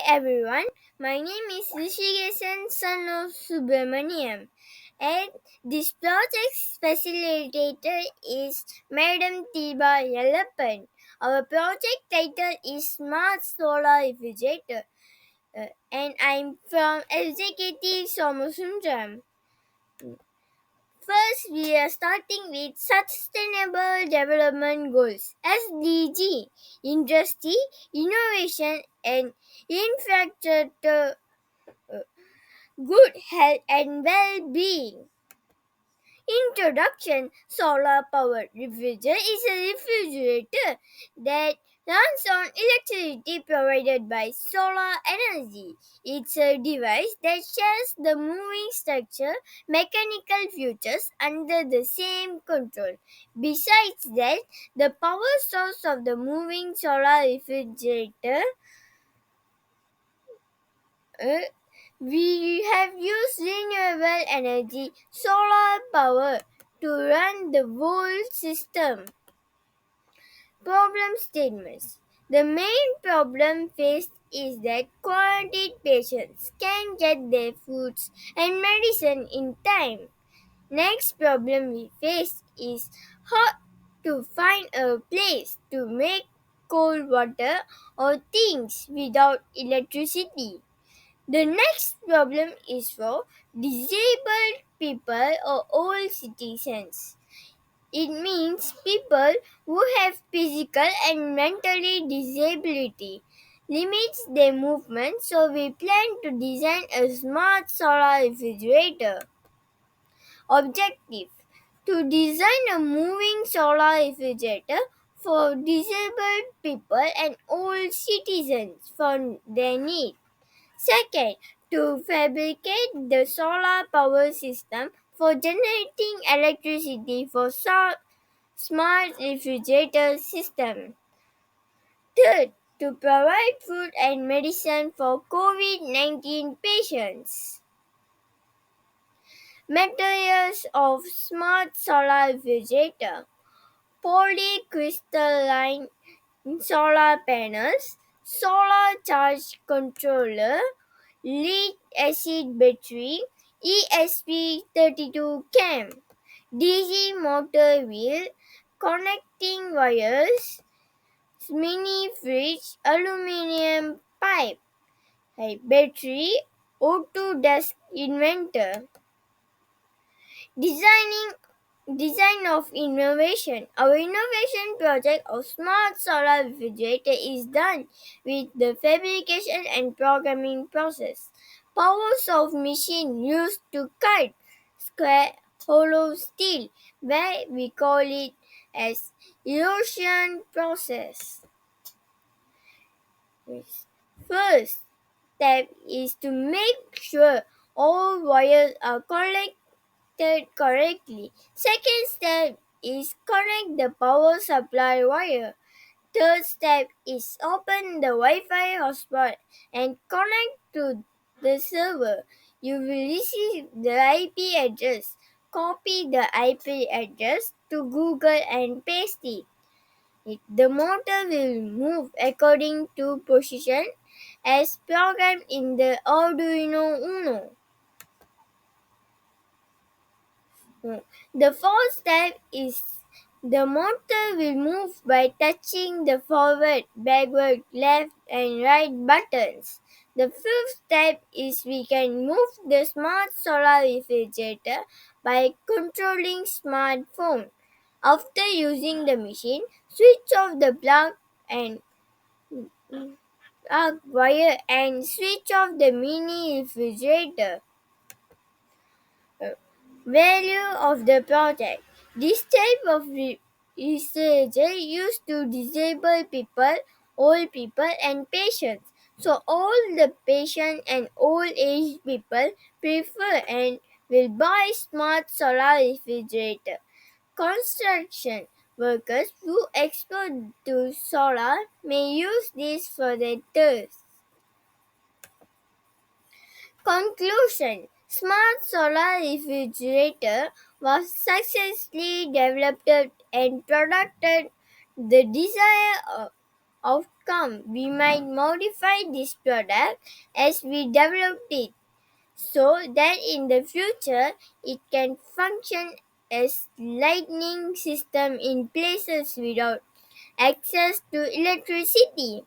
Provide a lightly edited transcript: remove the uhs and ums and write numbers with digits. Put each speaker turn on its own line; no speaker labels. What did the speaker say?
everyone, my name is Rishikesan son of Subramaniam, and this project's facilitator is Madam Tiba Yellappan. Our project title is Smart Solar Refrigerator, and I'm from Executive Somasundram. First, we are starting with Sustainable Development Goals (SDG), industry, innovation, and infrastructure, good health and well-being. Introduction. Solar powered refrigerator is a refrigerator that runs on electricity provided by solar energy. It's a device that shares the moving structure mechanical features under the same control. Besides that, the power source of the moving solar refrigerator uh, we have used renewable energy, solar power, to run the whole system. Problem statements. The main problem faced is that quarantined patients can get their foods and medicine in time. Next problem we face is how to find a place to make cold water or things without electricity. The next problem is for disabled people or old citizens. It means people who have physical and mentally disability limits their movement, so we plan to design a smart solar refrigerator. Objective: to design a moving solar refrigerator for disabled people and old citizens for their needs. Second, to fabricate the solar power system for generating electricity for smart refrigerator system. Third, to provide food and medicine for COVID-19 patients. Materials of smart solar refrigerator: polycrystalline solar panels, solar charge controller, lead acid battery, ESP32 cam, DC motor wheel, connecting wires, mini fridge, aluminium pipe, battery, O2 desk inventor. Designing Design of innovation. Our innovation project of smart solar refrigerator is done with the fabrication and programming process. Powers of machine used to cut square hollow steel, where we call it as erosion process. First step is to make sure all wires are correctly. Second step is connect the power supply wire. Third step is open the Wi-Fi hotspot and connect to the server. You will receive the IP address. Copy the IP address to Google and paste it. The motor will move according to position as programmed in the Arduino Uno. The fourth step is the motor will move by touching the forward, backward, left, and right buttons. The fifth step is we can move the smart solar refrigerator by controlling smartphone. After using the machine, switch off the and plug wire and switch off the mini refrigerator. Value of the project. This type of research used to disabled people, old people, and patients. So all the patient and old age people prefer and will buy smart solar refrigerator. Construction workers who export to solar may use this for their tasks. Conclusion: Smart solar refrigerator was successfully developed and produced. The desired outcome come. We might modify this product as we develop it so that in the future it can function as lightning system in places without access to electricity.